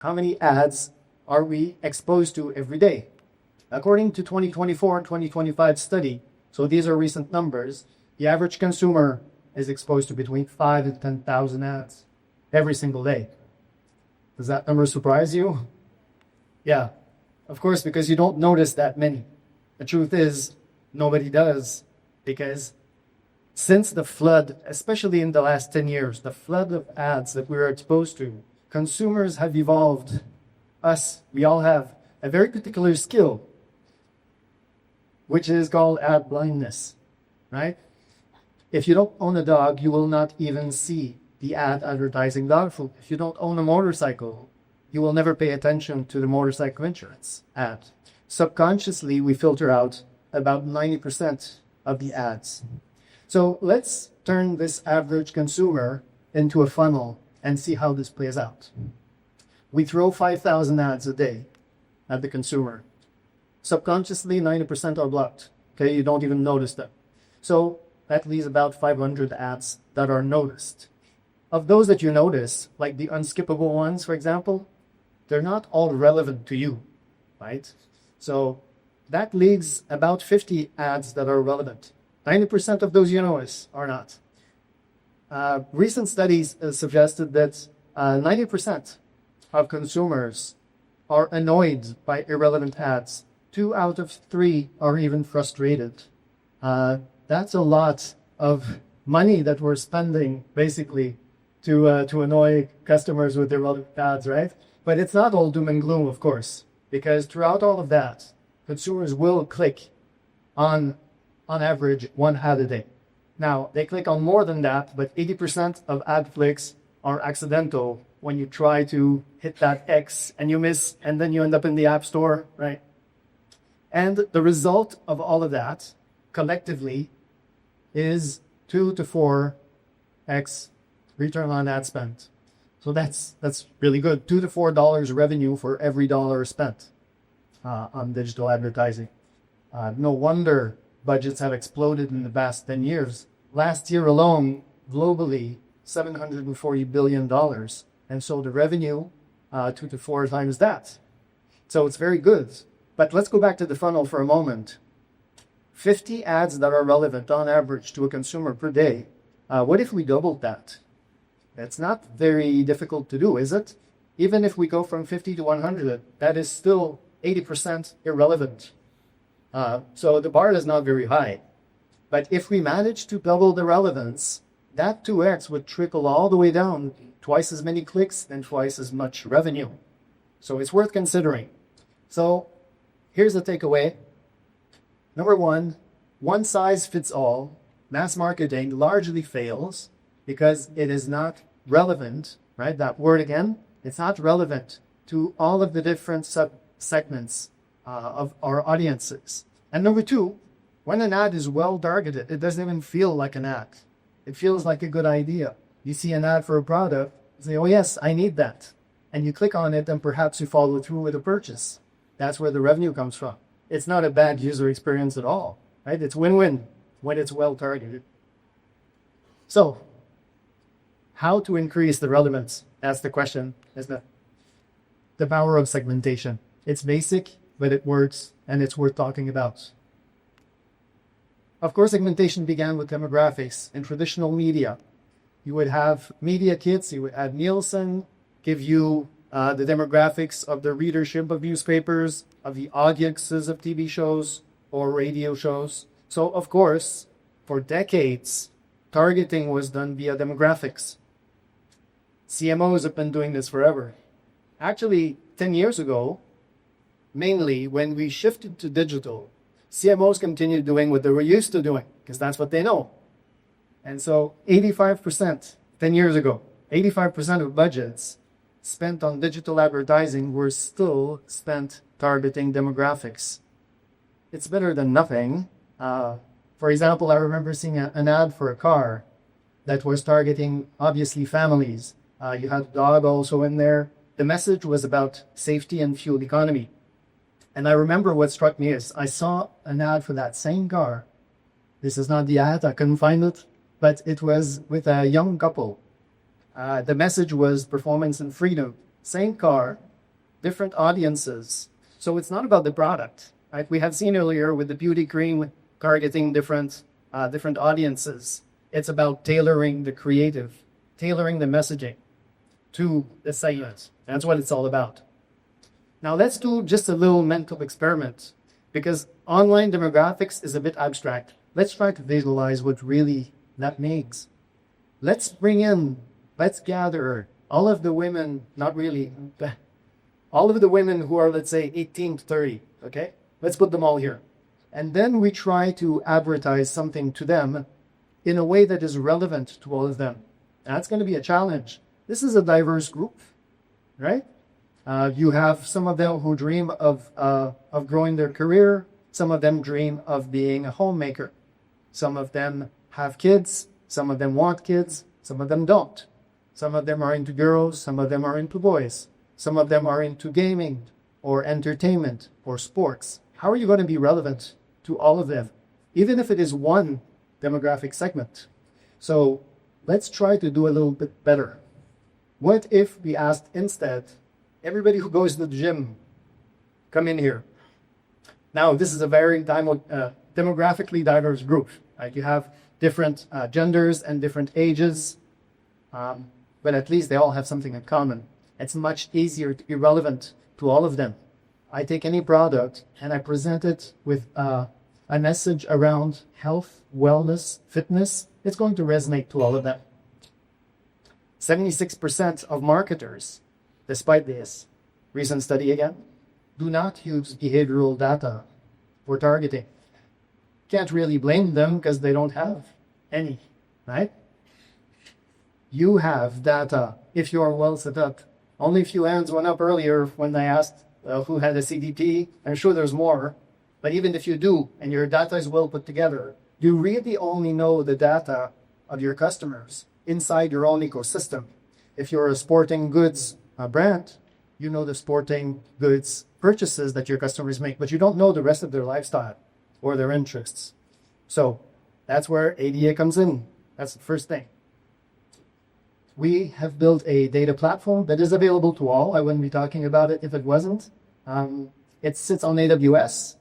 How many ads are we exposed to every day? According to 2024 and 2025 study, so these are recent numbers, the average consumer is exposed to between 5 and 10,000 ads every single day. Does that number surprise you? Yeah, of course, because you don't notice that many. The truth is, nobody does, because since the flood, especially in the last 10 years, the flood of ads that we were exposed to, consumers have evolved. We all have a very particular skill, which is called ad blindness, right? If you don't own a dog, you will not even see the ad advertising dog food. If you don't own a motorcycle, you will never pay attention to the motorcycle insurance ad. Subconsciously, we filter out about 90% of the ads. So let's turn this average consumer into a funnel and see how this plays out. We throw 5,000 ads a day at the consumer. Subconsciously, 90% are blocked. Okay, you don't even notice them. So that leaves about 500 ads that are noticed. Of those that you notice, like the unskippable ones, for example, they're not all relevant to you, right? So that leaves about 50 ads that are relevant. 90% of those you notice are not. Recent studies suggested that 90% of consumers are annoyed by irrelevant ads. 2 out of 3 are even frustrated. That's a lot of money that we're spending, basically, to annoy customers with irrelevant ads, right? But it's not all doom and gloom, of course, because throughout all of that, consumers will click on average, 1 ad a day. Now, they click on more than that, but 80% of ad clicks are accidental when you try to hit that X and you miss, and then you end up in the App Store, right? And the result of all of that, collectively, is 2 to 4x return on ad spend. So that's really good. $2 to $4 revenue for every dollar spent on digital advertising. No wonder budgets have exploded in the past 10 years. Last year alone, globally, $740 billion. And so the revenue, 2 to 4 times that. So it's very good. But let's go back to the funnel for a moment. 50 ads that are relevant on average to a consumer per day. What if we doubled that? It's not very difficult to do, is it? Even if we go from 50 to 100, that is still 80% irrelevant. So the bar is not very high. But if we manage to double the relevance, that 2x would trickle all the way down, twice as many clicks and twice as much revenue. So it's worth considering. So here's the takeaway. Number one size fits all. Mass marketing largely fails because it is not relevant, right? That word again, it's not relevant to all of the different segments of our audiences. And number 2, when an ad is well targeted, it doesn't even feel like an ad. It feels like a good idea. You see an ad for a product, you say, oh yes, I need that. And you click on it and perhaps you follow through with a purchase. That's where the revenue comes from. It's not a bad user experience at all, right? It's win-win when it's well targeted. So, how to increase the relevance? That's the question, isn't it? The power of segmentation. It's basic, but it works, and it's worth talking about. Of course, segmentation began with demographics in traditional media. You would have media kits, you would have Nielsen give you the demographics of the readership of newspapers, of the audiences of TV shows or radio shows. So, of course, for decades, targeting was done via demographics. CMOs have been doing this forever. Actually, 10 years ago, mainly when we shifted to digital, CMOs continued doing what they were used to doing because that's what they know. And so 85%, 10 years ago, 85% of budgets spent on digital advertising were still spent targeting demographics. It's better than nothing. For example, I remember seeing an ad for a car that was targeting, obviously, families. You had a dog also in there. The message was about safety and fuel economy. And I remember what struck me is I saw an ad for that same car. This is not the ad, I couldn't find it, but it was with a young couple. The message was performance and freedom. Same car, different audiences. So it's not about the product, right? We have seen earlier with the beauty cream targeting different audiences. It's about tailoring the creative, tailoring the messaging to the segment. That's what it's all about. Now let's do just a little mental experiment, because online demographics is a bit abstract. Let's try to visualize what really that means. Let's gather all of the women, not really, all of the women who are, let's say, 18 to 30, okay? Let's put them all here. And then we try to advertise something to them in a way that is relevant to all of them. That's going to be a challenge. This is a diverse group, right? You have some of them who dream of growing their career. Some of them dream of being a homemaker. Some of them have kids. Some of them want kids. Some of them don't. Some of them are into girls. Some of them are into boys. Some of them are into gaming or entertainment or sports. How are you going to be relevant to all of them, even if it is one demographic segment? So let's try to do a little bit better. What if we asked instead, everybody who goes to the gym, come in here. Now, this is a very demographically diverse group. Right? You have different genders and different ages, but at least they all have something in common. It's much easier to be relevant to all of them. I take any product and I present it with a message around health, wellness, fitness. It's going to resonate to all of them. 76% of marketers, despite this recent study again, do not use behavioral data for targeting. Can't really blame them because they don't have any, right? You have data if you are well set up. Only a few hands went up earlier when I asked who had a CDP. I'm sure there's more, but even if you do and your data is well put together, you really only know the data of your customers inside your own ecosystem. If you're a sporting goods brand, you know the sporting goods purchases that your customers make, but you don't know the rest of their lifestyle or their interests. So that's where ADA comes in. That's the first thing. We have built a data platform that is available to all. I wouldn't be talking about it if it wasn't. It sits on AWS,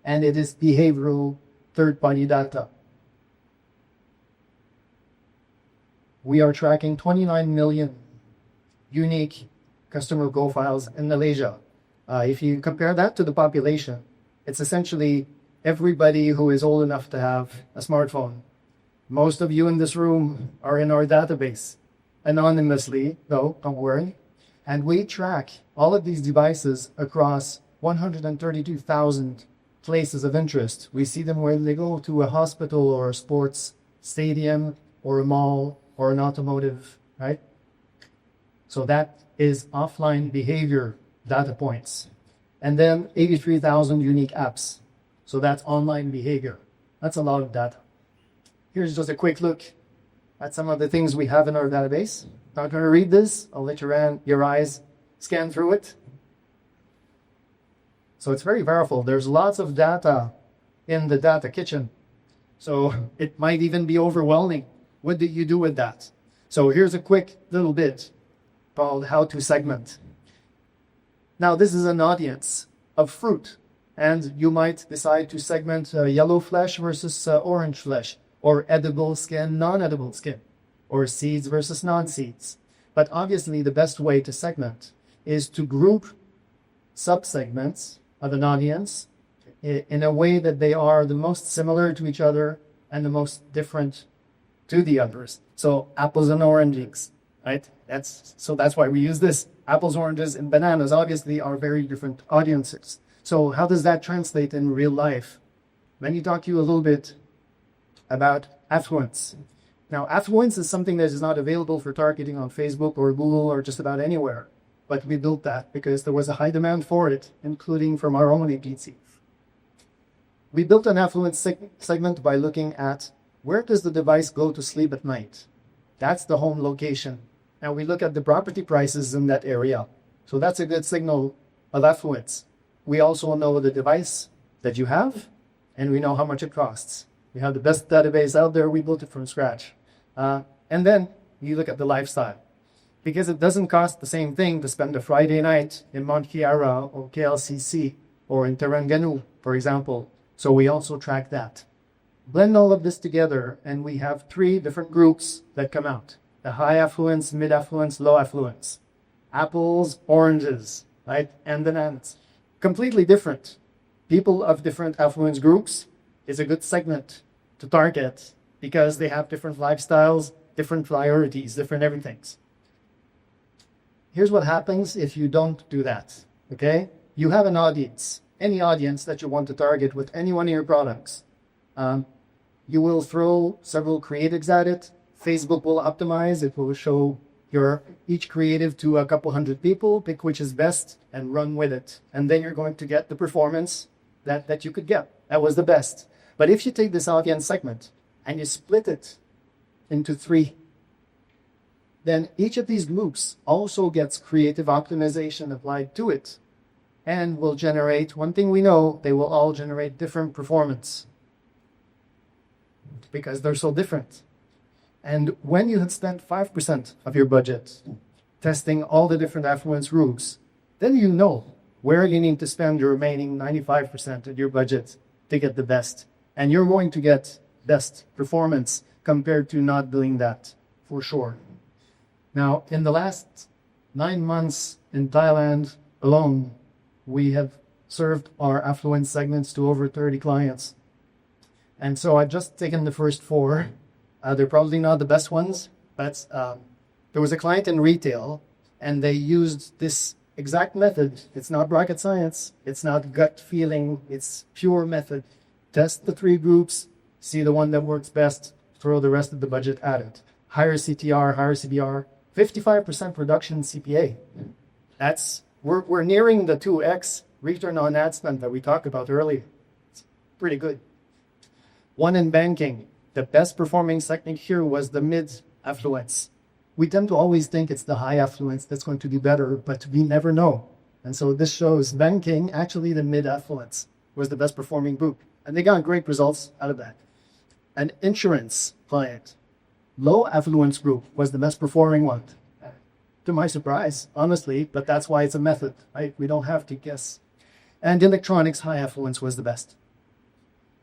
and it is behavioral third-party data. We are tracking 29 million unique customer profiles in Malaysia. If you compare that to the population, it's essentially everybody who is old enough to have a smartphone. Most of you in this room are in our database, anonymously, though, don't worry. And we track all of these devices across 132,000 places of interest. We see them where they go to a hospital or a sports stadium or a mall or an automotive, right? So that is offline behavior data points. And then 83,000 unique apps. So that's online behavior. That's a lot of data. Here's just a quick look at some of the things we have in our database. Not going to read this. I'll let your eyes scan through it. So it's very powerful. There's lots of data in the data kitchen. So it might even be overwhelming. What do you do with that? So here's a quick little bit called how to segment. Now this is an audience of fruit, and you might decide to segment yellow flesh versus orange flesh, or edible skin, non-edible skin, or seeds versus non-seeds. But obviously the best way to segment is to group subsegments of an audience in a way that they are the most similar to each other and the most different to the others. So apples and oranges, right? That's why we use this. Apples, oranges, and bananas obviously are very different audiences. So how does that translate in real life? Let me talk to you a little bit about affluence. Now, affluence is something that is not available for targeting on Facebook or Google or just about anywhere. But we built that because there was a high demand for it, including from our own agency. We built an affluence segment by looking at where does the device go to sleep at night? That's the home location. Now we look at the property prices in that area. So that's a good signal of affluence. We also know the device that you have, and we know how much it costs. We have the best database out there. We built it from scratch. And then you look at the lifestyle. because it doesn't cost the same thing to spend a Friday night in Mount Chiara or KLCC or in Terengganu, for example. So we also track that. Blend all of this together, and we have 3 different groups that come out. The high affluence, mid affluence, low affluence. Apples, oranges, right? And bananas. Completely different. People of different affluence groups is a good segment to target because they have different lifestyles, different priorities, different everythings. Here's what happens if you don't do that, okay? You have an audience, any audience that you want to target with any one of your products. You will throw several creatives at it. Facebook will optimize. It will show each creative to a couple hundred people, pick which is best, and run with it. And then you're going to get the performance that you could get. That was the best. But if you take this audience segment and you split it into 3, then each of these groups also gets creative optimization applied to it and will generate, one thing we know, they will all generate different performance because they're so different. And when you had spent 5% of your budget testing all the different affluence groups, then you know where you need to spend your remaining 95% of your budget to get the best. And you're going to get best performance compared to not doing that, for sure. Now, in the last 9 months in Thailand alone, we have served our affluent segments to over 30 clients. And so I've just taken the first 4. They're probably not the best ones, but there was a client in retail, and they used this exact method. It's not rocket science. It's not gut feeling. It's pure method. Test the 3 groups, see the one that works best, throw the rest of the budget at it. Higher CTR, higher CBR, 55% reduction in CPA. We're nearing the 2x return on ad spend that we talked about earlier. It's pretty good. One in banking. The best performing segment here was the mid affluence. We tend to always think it's the high affluence that's going to do better, but we never know. And so this shows banking, actually the mid affluence was the best performing group. And they got great results out of that. An insurance client, low affluence group was the best performing one. To my surprise, honestly, but that's why it's a method, right? We don't have to guess. And electronics, high affluence was the best.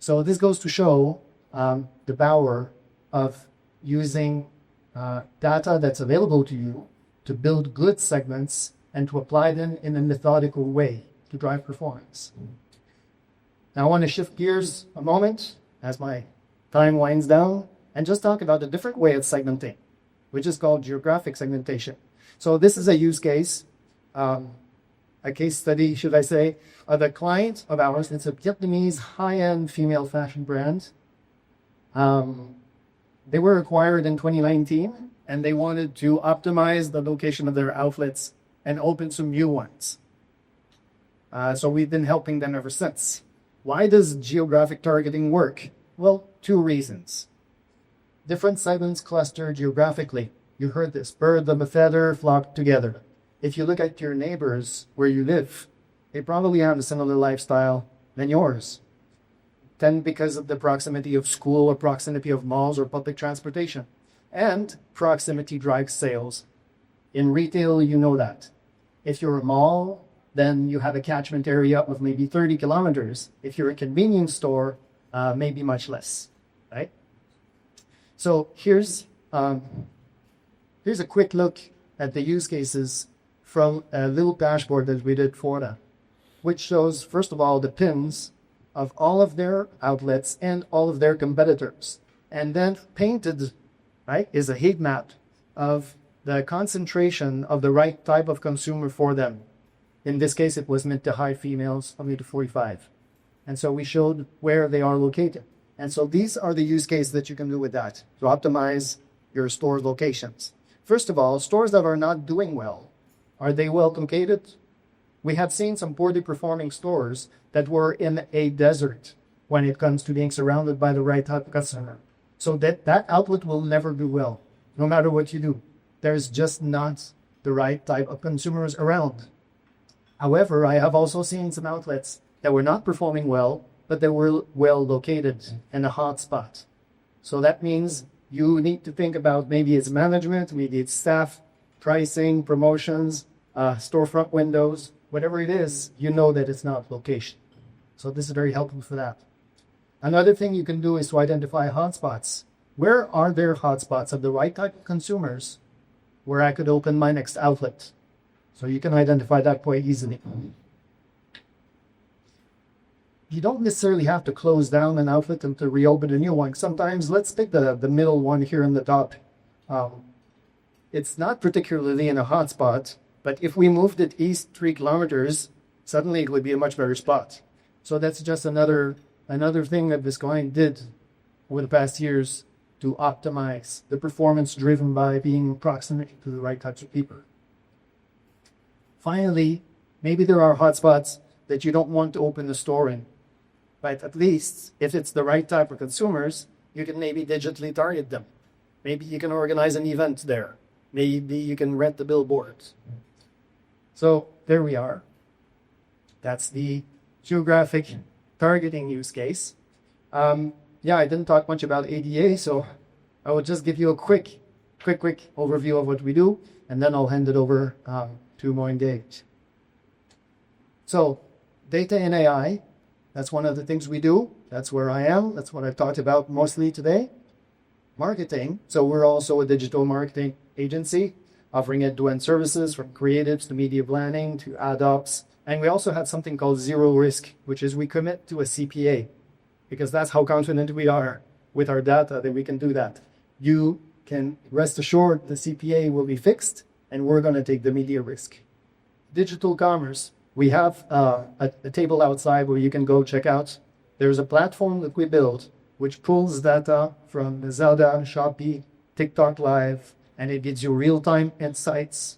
So this goes to show the power of using data that's available to you to build good segments and to apply them in a methodical way to drive performance. Now I want to shift gears a moment as my time winds down and just talk about a different way of segmenting, which is called geographic segmentation. So this is a use case, a case study, should I say, of a client of ours. It's a Vietnamese high-end female fashion brand. They were acquired in 2019, and they wanted to optimize the location of their outlets and open some new ones. So we've been helping them ever since. Why does geographic targeting work? Well, 2 reasons. Different segments cluster geographically. You heard this, birds of a feather flock together. If you look at your neighbors where you live, they probably have a similar lifestyle than yours. Then because of the proximity of school or proximity of malls or public transportation. And proximity drives sales. In retail, you know that. If you're a mall, then you have a catchment area of maybe 30 kilometers. If you're a convenience store, maybe much less, right? So here's a quick look at the use cases from a little dashboard that we did for them, which shows, first of all, the pins of all of their outlets and all of their competitors. And then painted, right, is a heat map of the concentration of the right type of consumer for them. In this case, it was mid to high females, up to 45. And so we showed where they are located. And so these are the use cases that you can do with that to optimize your store locations. First of all, stores that are not doing well, are they well located? We have seen some poorly performing stores that were in a desert when it comes to being surrounded by the right type of customer. So that outlet will never do well, no matter what you do. There's just not the right type of consumers around. However, I have also seen some outlets that were not performing well, but they were well located in a hot spot. So that means you need to think about maybe it's management, maybe it's staff, pricing, promotions, storefront windows, whatever it is, you know that it's not location. So this is very helpful for that. Another thing you can do is to identify hotspots. Where are there hotspots of the right type of consumers where I could open my next outlet? So you can identify that quite easily. You don't necessarily have to close down an outlet and to reopen a new one. Sometimes, let's pick the middle one here in the top. It's not particularly in a hotspot, but if we moved it east 3 kilometers, suddenly it would be a much better spot. So that's just another thing that this client did over the past years to optimize the performance driven by being proximate to the right types of people. Finally, maybe there are hotspots that you don't want to open the store in, but at least if it's the right type of consumers, you can maybe digitally target them. Maybe you can organize an event there. Maybe you can rent the billboards. So there we are. That's the geographic targeting use case. Yeah, I didn't talk much about ADA, so I will just give you a quick overview of what we do, and then I'll hand it over to Moin Dave. So data and AI, that's one of the things we do. That's where I am. That's what I've talked about mostly today. Marketing. So we're also a digital marketing agency offering end-to-end services from creatives to media planning to ad ops. And we also have something called zero risk, which is we commit to a CPA because that's how confident we are with our data that we can do that. You can rest assured the CPA will be fixed and we're going to take the media risk. Digital commerce. We have a table outside where you can go check out. There's a platform that we built which pulls data from the Zelda, Shopee, TikTok Live, and it gives you real-time insights.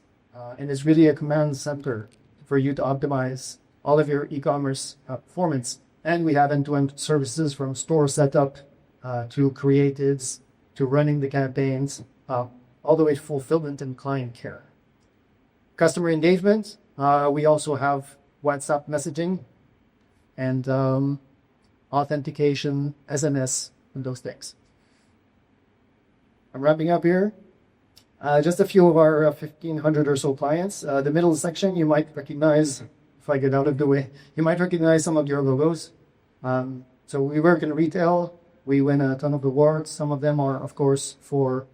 And it's really a command center for you to optimize all of your e-commerce performance. And we have end-to-end services from store setup to creatives to running the campaigns, all the way to fulfillment and client care. Customer engagement. We also have WhatsApp messaging and authentication, SMS, and those things. I'm wrapping up here. Just a few of our 1,500 or so clients. The middle section you might recognize, if I get out of the way, you might recognize some of your logos. So we work in retail. We win a ton of awards. Some of them are, of course, for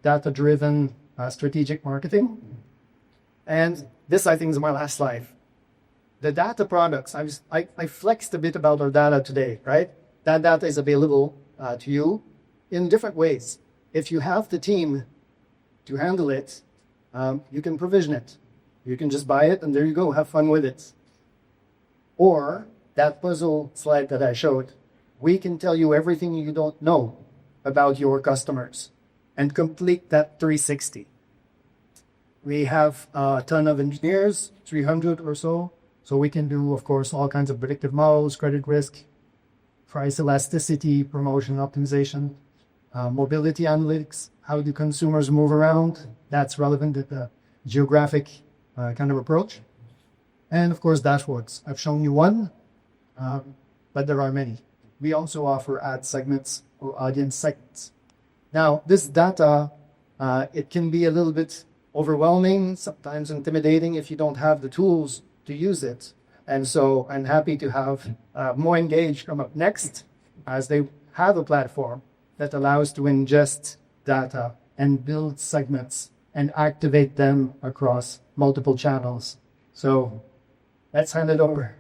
data-driven strategic marketing. And this, I think, is my last slide. The data products, I flexed a bit about our data today, right? That data is available to you in different ways. If you have the team to handle it, you can provision it. You can just buy it and there you go, have fun with it. Or that puzzle slide that I showed, we can tell you everything you don't know about your customers and complete that 360. We have a ton of engineers, 300 or so. So we can do, of course, all kinds of predictive models, credit risk, price elasticity, promotion optimization, mobility analytics, how do consumers move around? That's relevant to the geographic kind of approach. And of course, dashboards. I've shown you one, but there are many. We also offer ad segments or audience segments. Now, this data, it can be a little bit overwhelming, sometimes intimidating if you don't have the tools to use it. And so I'm happy to have More Engage come up next, as they have a platform that allows to ingest data and build segments and activate them across multiple channels. So let's hand it over.